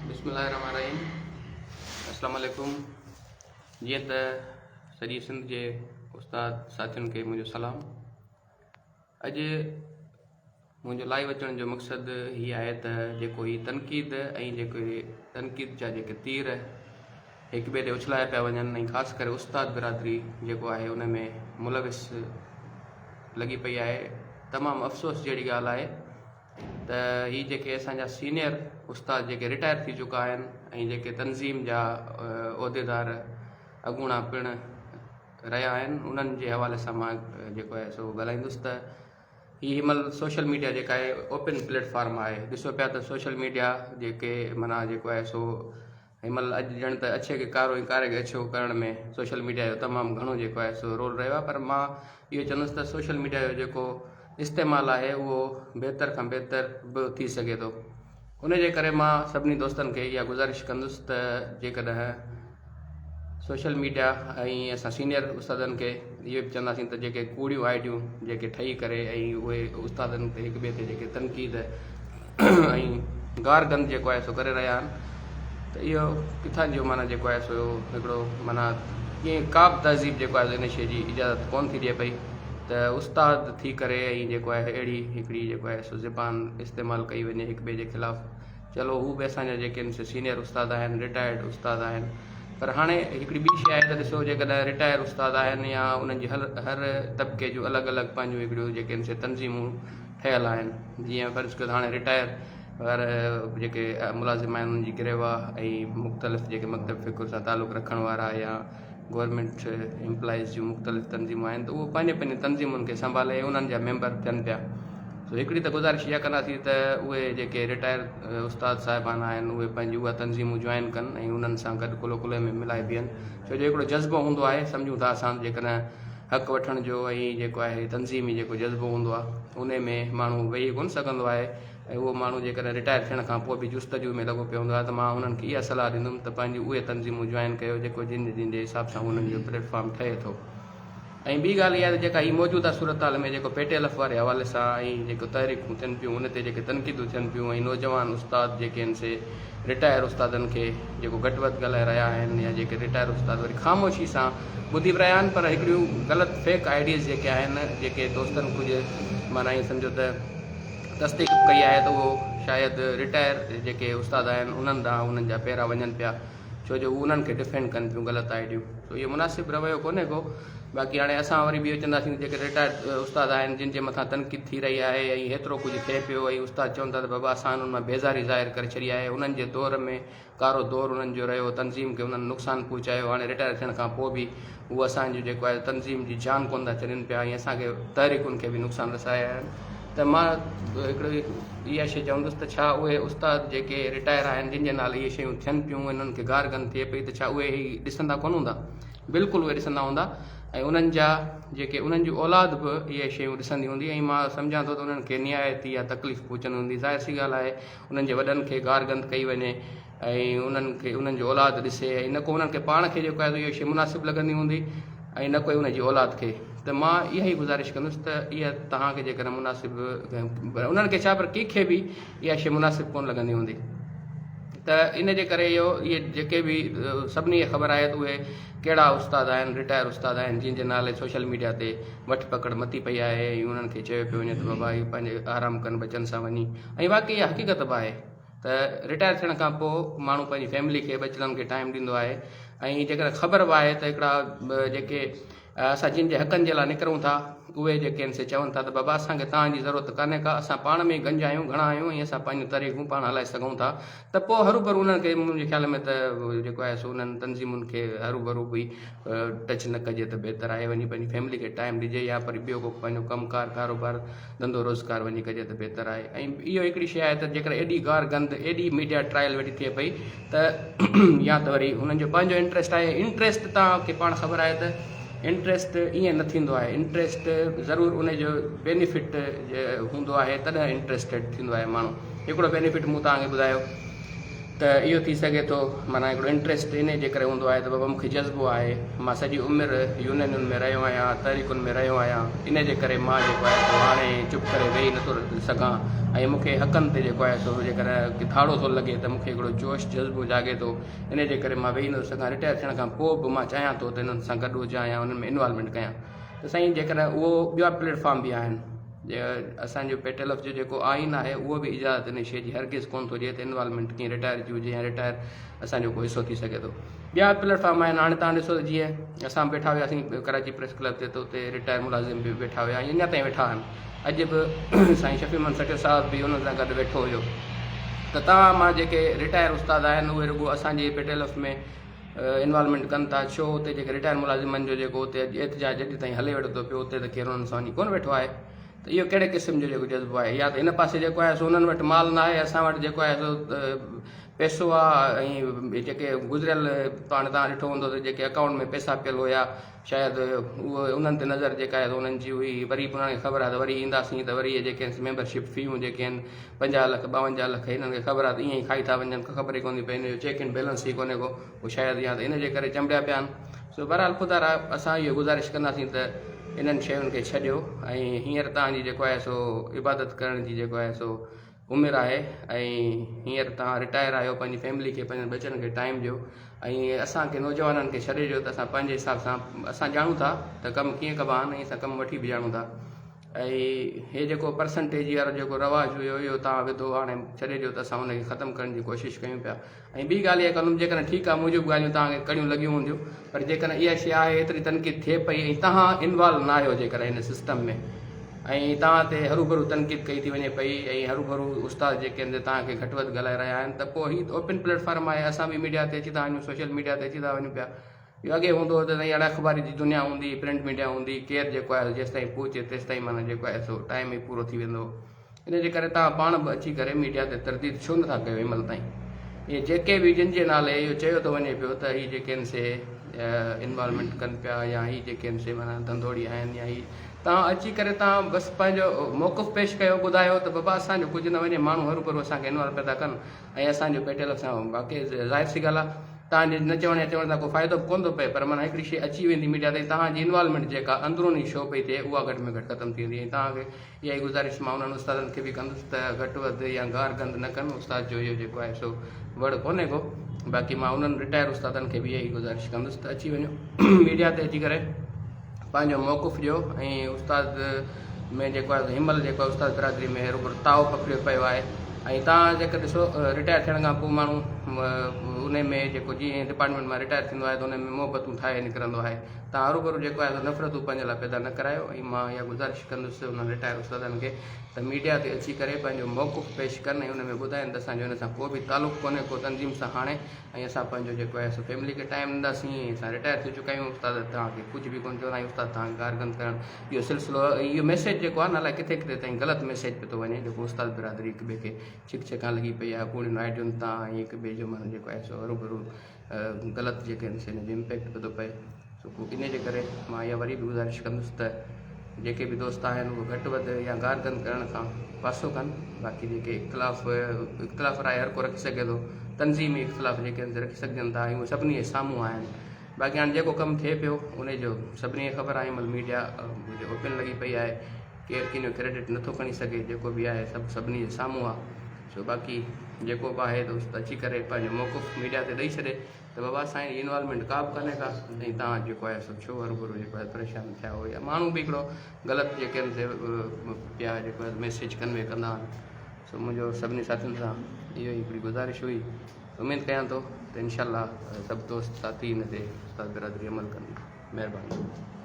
बिस्मिल्लाहिर्रहमानिर्रहीम। अस्सलाम वालेकुम। जीअं त सॼी सिंध जे उस्ताद साथियुनि खे मुंहिंजो सलाम। अॼु मुंहिंजो लाइव अचण जो मक़सदु हीअ आहे त जेको हीअ तनक़ीद ऐं तनक़ीद जा जेके तीर हिक ॿिए ॾे उछलाया पिया वञनि ऐं ख़ासि करे उस्ताद बिरादरी जेको आहे उन में मुलविस लॻी पई आहे। तमामु अफ़सोस जहिड़ी ॻाल्हि आहे त हीअ जेके असांजा सीनियर उस्ताद जेके रिटायर थी चुका आहिनि ऐं जेके तनज़ीम जा उहिदेदार अॻूणा पिणु रहिया आहिनि, उन्हनि जे हवाले सां मां जेको आहे सो ॻाल्हाईंदुसि त हीअ महिल सोशल मीडिया जेका आहे ओपन प्लेटफॉर्म आहे। ॾिसो पिया त सोशल मीडिया जेके माना जेको आहे सो हिन महिल अॼु ॼण त अच्छे खे कारो ऐं कारे खे अच्छो करण में सोशल मीडिया जो तमामु घणो जेको आहे सो रोल रहियो आहे। पर मां इहो चवंदुसि त सोशल मीडिया जो जेको इस्तेमालु आहे उहो बहितर खां बहितर बि थी सघे थो। उन जे करे मां सभिनी दोस्तनि खे इहा गुज़ारिश कंदुसि त जेकॾहिं सोशल मीडिया ऐं असां सीनियर उस्तादनि खे इहो बि चवंदासीं त जेके कूड़ियूं आइडियूं जेके ठही करे ऐं उहे उस्तादनि ते हिक ॿिए ते जेके तनक़ीद ऐं गार गंद जेको आहे सो करे रहिया आहिनि, त इहो किथां जो माना जेको आहे सो हिकिड़ो माना कीअं का बि तहज़ीब जेको आहे इन शइ जी इजाज़त कोन थी ॾिए पई त उस्ताद थी करे ऐं जेको आहे अहिड़ी हिकिड़ी जेको आहे सो ज़बान इस्तेमालु कई वञे हिक ॿिए जे ख़िलाफ़ु। चलो हू बि असांजा जेके आहिनि सीनियर उस्ताद आहिनि, रिटायर्ड उस्ताद आहिनि, पर हाणे हिकिड़ी ॿी शइ आहे त ॾिसो जेकॾहिं रिटायर उस्ताद आहिनि या उन्हनि जी हर तबिके जूं अलॻि अलॻि पंहिंजूं हिकिड़ियूं जेके आहिनि से तनज़ीमूं ठहियलु आहिनि। जीअं फ़र्ज़ु कयो त हाणे रिटायर वारा जेके मुलाज़िम आहिनि उन्हनि जी गिरेवा ऐं मुख़्तलिफ़ जेके मकतब फ़िक्र सां तालुक़ु रखण वारा या गवर्नमेंट एम्प्लॉइज़ जूं मुख़्तलिफ़ तनज़ीमूं आहिनि त उहो पंहिंजे पंहिंजे तनज़ीमुनि खे संभाले उन्हनि जा मेंबर थियनि पिया। सो हिकिड़ी त गुज़ारिश इहा कंदासीं त उहे जेके रिटायर उस्ताद साहिबान आहिनि उहे पंहिंजी उहा तनज़ीमूं जॉइन कनि ऐं उन्हनि सां गॾु कुले में मिलाए बीहनि। छो जो हिकिड़ो जज़्बो हूंदो आहे, सम्झूं था असां जेकॾहिं हक़ वठण जो ऐं जेको आहे तनज़ीमी जेको जज़्बो हूंदो आहे उन में माण्हू वेही कोन सघंदो आहे ऐं उहो माण्हू जेकॾहिं रिटायर थियण खां पोइ बि जुस्तजू में लॻो पियो हूंदो आहे त मां उन्हनि खे इहा सलाह ॾींदुमि त पंहिंजी उहे तनज़ीमूं जॉइन कयो जेको जिन जे हिसाब सां उन्हनि जो प्लेटफॉर्म ठहे थो। ऐं ॿी ॻाल्हि इहा आहे त जेका हीअ मौजूदा सूरत हाल में जेको पेटेलफ़ वारे हवाले सां ऐं जेको तहरीकूं थियनि पियूं उन ते जेके तनक़ीदूं थियनि पियूं ऐं नौजवान उस्ताद जेके आहिनि से रिटायर उस्तादनि खे जेको घटि वधि ॻाल्हाए रहिया आहिनि या जेके रिटायर उस्ताद वरी ख़ामोशी सां ॿुधी बि रहिया आहिनि, पर हिकिड़ियूं ग़लति फेक आइडियाज़ जेके आहिनि जेके दोस्तनि कुझु माना ईअं सम्झो त तस्दीक कई आहे त उहो शायदि रिटायर जेके उस्ताद आहिनि उन्हनि ॾांहुं उन्हनि जा पेरा वञनि पिया, छो जो उन्हनि खे डिफेंड कनि पियूं ग़लति आइडियूं। तो इहो मुनासिबु रवैयो कोन्हे को। बाक़ी हाणे असां वरी बि इहो चवंदासीं जेके रिटायर उस्ताद आहिनि जिन जे मथां तनक़ीद थी रही आहे ऐं हेतिरो कुझु थिए पियो ऐं उस्ताद चवनि था त बाबा असां उन्हनि मां बेज़ारी ज़ाहिर करे छॾी आहे, उन्हनि जे दौर में कारो दौरु उन्हनि जो रहियो, तनज़ीम खे उन्हनि नुक़सानु पहुचायो, हाणे रिटायर थियण खां पोइ बि उहो असांजो जेको आहे तनज़ीम जी जान कोन था छॾनि पिया ऐं असांखे तहरीकुनि खे बि नुक़सानु रसाया आहिनि। त मां हिकिड़ी इहा शइ चवंदुसि त छा उहे उस्ताद जेके रिटायर आहिनि जिन जे नाले इहे शयूं थियनि पियूं इन्हनि खे गार गंद थिए पई त छा उहे ॾिसंदा कोन हूंदा? बिल्कुलु उहे ॾिसंदा हूंदा ऐं उन्हनि जा जेके उन्हनि जी औलाद बि इहे शयूं ॾिसंदी हूंदी ऐं मां सम्झां थो त उन्हनि खे नियायती या तकलीफ़ पहुचंदी हूंदी। ज़ाहिर सी ॻाल्हि आहे उन्हनि जे वॾनि खे गार गंद कई वञे ऐं उन्हनि खे उन्हनि जो औलाद ॾिसे ऐं न को उन्हनि खे पाण खे जेको आहे इहा शइ मुनासिबु लॻंदी हूंदी ऐं न कोई उनजी औलाद खे। त मां इहा ई गुज़ारिश कंदुसि त इहा तव्हांखे जेकॾहिं मुनासिबु उन्हनि खे छा पर कंहिंखे बि इहा शइ मुनासिबु कोन लॻंदी हूंदी। त इन जे करे इहे जेके बि सभिनी खे ख़बर आहे त उहे कहिड़ा उस्ताद आहिनि, रिटायर उस्ताद आहिनि जिन जे नाले सोशल मीडिया ते वठि पकड़ मती पई आहे ऐं उन्हनि खे चयो पियो वञे त बाबा इहे पंहिंजे आराम कनि बचनि सां वञी। ऐं वाक़ई इहा हक़ीक़त बि आहे त रिटायर थियण खां पोइ माण्हू पंहिंजी फैमिली खे बचड़नि खे टाइम ॾींदो आहे ऐं जेकॾहिं ख़बर बि आहे त हिकिड़ा जेके असां जिन जे हक़नि जे लाइ निकिरूं था उहे जेके आहिनि से चवनि था त बाबा असांखे तव्हांजी ज़रूरत कान्हे का, असां पाण में गंज आहियूं, घणा आहियूं ऐं असां पंहिंजूं तरीक़ूं पाण हलाए सघूं था, त पोइ हरू भरू उन्हनि खे मुंहिंजे ख़्याल में त जेको आहे सो उन्हनि तनज़ीमुनि खे हरू भरू बि टच न कजे त बहितर आहे, वञी पंहिंजी फैमिली खे टाइम ॾिजे या वरी ॿियो को पंहिंजो कमुकारु कारोबार धंधो रोज़गार वञी कजे त बहितर आहे। ऐं इहो हिकिड़ी शइ आहे त जेकर एॾी गार गंद एॾी मीडिया ट्रायल वेठी थिए पई त या त वरी हुननि जो पंहिंजो इंट्रस्ट आहे। इंट्रस्ट तव्हांखे पाण ख़बर आहे त इंट्रस्ट ईअं न थींदो आहे, इंट्रस्ट ज़रूरु उनजो बेनिफिट हूंदो आहे तॾहिं इंट्रस्टेड थींदो आहे माण्हू। हिकिड़ो बेनिफिट मूं तव्हांखे ॿुधायो त त इहो थी सघे थो माना हिकिड़ो इंट्रस्ट इन जे करे हूंदो आहे त बाबा मूंखे जज़्बो आहे, मां सॼी उमिरि यूनियनुनि में रहियो आहियां, तहरीकुनि में रहियो आहियां, इन जे करे मां जेको आहे सो हाणे चुप करे वेही नथो सघां ऐं मूंखे हक़नि ते जेको आहे सो जेकर थाड़ो थो लॻे त मूंखे हिकिड़ो जोश जज़्बो जागे थो, इन जे करे मां वेही नथो सघां। रिटायर थियण खां पोइ बि मां चाहियां थो त इन्हनि सां गॾु हुजां या उन्हनि में इन्वॉल्वमेंट कयां। त साईं जेकर उहो ॿिया प्लेटफॉर्म बि आहिनि, असांजो पेटलफ जो जेको आइन आहे उहो बि इजाज़त इन शइ जी हरगिज़ कोन थो ॾिए त इन्वॉल्वमेंट कीअं रिटायर जी हुजे या रिटायर असांजो को हिसो थी सघे थो। ॿिया प्लेटफॉर्म आहिनि, हाणे तव्हां ॾिसो जीअं असां वेठा हुआसीं कराची प्रेस क्लब ते, त उते रिटायर मुलाज़िम बि वेठा हुआ, अञा ताईं वेठा आहिनि। अॼु बि साईं शफ़ीमन सटर साहिब बि उन्हनि सां गॾु वेठो हुयो। त तव्हां मां जेके रिटायर उस्ताद आहिनि उहे रुॻो असांजे पेटलफ में इन्वॉल्वमेंट कनि था, छो उते जेके रिटायर मुलाज़िमनि जो जेको उते एतिजाज अॼु ताईं हले वेठो थो पियो, उते त केरु उन्हनि सां वञी कोन वेठो आहे। त इहो कहिड़े क़िस्म जो जेको जज़्बो आहे, या त हिन पासे जेको आहे सो उन्हनि वटि माल न आहे, असां वटि जेको आहे सो पैसो आहे, ऐं जेके गुज़िरियल तव्हां ॾिठो हूंदो त जेके अकाउंट में पैसा पियल हुया शायदि उहो उन्हनि ते नज़र जेका आहे उन्हनि जी हुई, वरी बि उन्हनि खे ख़बर आहे त वरी ईंदासीं त वरी इहे जेके आहिनि मेंबरशिप फ़ियूं जेके आहिनि 50 लख 52 लख हिननि खे ख़बर आहे त ईअं ई खाई था वञनि, ख़बर ई कोन थी पए, हिन जो चेक इन बैलेंस ई कोन्हे को, उहो शायदि या त इन जे करे चंबिया पिया आहिनि। सो बहरहाल ख़ुदा असां इहो गुज़ारिश कंदासीं त इन्हनि शयुनि खे छॾियो ऐं हींअर तव्हांजी जेको आहे सो इबादत करण जी जेको आहे सो उमिरि आहे, ऐं हींअर तव्हां रिटायर आहियो, पंहिंजी फैमिली खे पंहिंजनि बचनि खे टाइम ॾियो ऐं असांखे नौजवाननि खे छॾे ॾियो त असां पंहिंजे हिसाब सां असां ॼाणूं था त कमु कीअं कबा आहिनि ऐं असां कमु वठी बि ॼाणूं था। ऐं हे जेको परसेंटेज वारो जेको रवाजु हुयो इहो तव्हां विधो, हाणे छॾे ॾियो त असां हुनखे ख़तमु करण जी कोशिशि कयूं पिया। ऐं ॿी ॻाल्हि इहा कंदुमि, जेकॾहिं ठीकु आहे मुंहिंजियूं ॻाल्हियूं तव्हांखे कड़ियूं लॻियूं हूंदियूं, पर जेकॾहिं इहा शइ आहे एतिरी तनक़ीद थिए पई ऐं तव्हां इन्वॉल्व न आहियो जेकर हिन सिस्टम में, ऐं तव्हां ते हरूभरू तनक़ीद कई थी वञे पई ऐं हरूभरू उस्ताद जेके आहिनि तव्हांखे घटि वधि ॻाल्हाए रहिया आहिनि, त पोइ हीउ ओपन प्लेटफॉर्म आहे, असां बि मीडिया ते अची था वञूं, सोशल मीडिया ते अची था वञूं पिया। इहो अॻे हूंदो हुओ त अहिड़ा अख़बारी जी दुनिया हूंदी, प्रिंट मीडिया हूंदी, केरु जेको आहे जेसि ताईं पहुचे तेसि ताईं माना जेको आहे सो टाइम ई पूरो थी वेंदो। इन जे करे तव्हां पाण बि अची करे मीडिया ते तरदीद छो नथा कयो हिनमहिल ताईं। इहे जेके बि जिन जे नाले इहो चयो थो वञे पियो त हीअ जेके आहिनि से इन्वॉल्वमेंट कनि पिया या हीअ जेके आहिनि से माना धंधोड़ी आहिनि या हीअ, तव्हां अची करे तव्हां बसि पंहिंजो मौक़ुफ़ पेश कयो, ॿुधायो त बाबा असांजो कुझु न वञे, माण्हू हरूभरू असांखे इन्वॉल्व पिया था कनि ऐं असांजो पेटल सां बाक़ी ज़ाहिर सी ॻाल्हि आहे तव्हांजे न चवण या चवण सां को फ़ाइदो बि कोन थो पए, पर माना हिकिड़ी शइ अची वेंदी मीडिया ते, तव्हांजी इन्वॉल्वमेंट जेका अंदरूनी शो पई थिए उहा घटि में घटि ख़तमु थी वेंदी। ऐं तव्हांखे इहा ई गुज़ारिश मां उन्हनि उस्तादनि खे बि कंदुसि त घटि वधि या गार गंद न कनि, उस्ताद जो इहो जेको आहे सो वड़ कोन्हे को। बाक़ी मां उन्हनि रिटायर उस्तादनि खे बि इहा ई गुज़ारिश कंदुसि त अची वञो मीडिया ते अची करे पंहिंजो मौक़ुफ़ ॾियो ऐं उस्ताद में जेको आहे हिमल जेको आहे उस्ताद बिरादरी में रूबरू ताव पकड़ियो पियो आहे। ऐं तव्हां जेकर ॾिसो रिटायर थियण खां पोइ माण्हू उन में जेको जीअं डिपार्टमेंट मां रिटायर थींदो आहे त उन में मोहबतूं ठाहे निकिरंदो आहे, तव्हां हरूभरू जेको आहे नफ़रतूं पंहिंजे लाइ पैदा न करायो। ऐं मां इहा गुज़ारिश कंदुसि उन रिटायर उस्तादनि खे त मीडिया ते अची करे पंहिंजो मौक़ुफ़ पेश कनि ऐं उन में ॿुधाइनि त असांजो हिन सां को बि तालुक़ु कोन्हे को तनज़ीम सां हाणे, ऐं असां पंहिंजो जेको आहे सो फैमिली खे टाइम ॾींदासीं, असां रिटायर थी चुका आहियूं, उस्ताद तव्हांखे कुझु बि कोन चवंदा आहियूं, उस्ताद तव्हांखे गारगंद करणु इहो सिलसिलो, इहो मैसेज जेको आहे न अलाए किथे किथे ताईं ग़लति मैसेज पियो थो वञे, जेको उस्ताद बिरादरी हिक ॿिए खे छिक छिकां लॻी पई आहे, कूड़ियुनि आइडियुनि तां ऐं हिक ॿिए जो माना जेको आहे सो हरूभरू ग़लति जेके आहिनि हिन जो इम्पैक्ट पियो थो पए। सो इन जे करे मां इहा वरी बि गुज़ारिश कंदुसि त जेके बि दोस्त आहिनि उहे घटि वधि या गारगंद करण खां पासो कनि। बाक़ी जेके इख़्तिलाफ़ राय हर को रखी सघे थो, तनज़ीमी इख़्तिलाफ़ जेके आहिनि रखी सघजनि था, उहे सभिनी जे साम्हूं आहिनि। बाक़ी हाणे जेको कमु थिए पियो उनजो सभिनी खे ख़बर आहे, महिल मीडिया ओपन लॻी पई आहे, केरु कंहिंजो क्रेडिट नथो खणी सघे, जेको बि आहे सभु सभिनी जे साम्हूं आहे। सो बाक़ी जेको बि आहे दोस्त अची करे पंहिंजो मौक़ुफ़ मीडिया ते ॾेई छॾे त बाबा असांजी इन्वॉल्वमेंट का बि कोन्हे का, ऐं तव्हां जेको आहे सो छो हरूभरू जेको आहे परेशान थिया हो, या माण्हू बि हिकिड़ो ग़लति जेके आहिनि से पिया जेको आहे मैसेज कन्वे कंदा आहिनि। सो मुंहिंजो सभिनी साथियुनि सां इहो हिकिड़ी गुज़ारिश हुई, उमेदु कयां थो त इनशाला सभु दोस्त साथी हिन ते उस्ताद बिरादरी अमल कंदी। महिरबानी।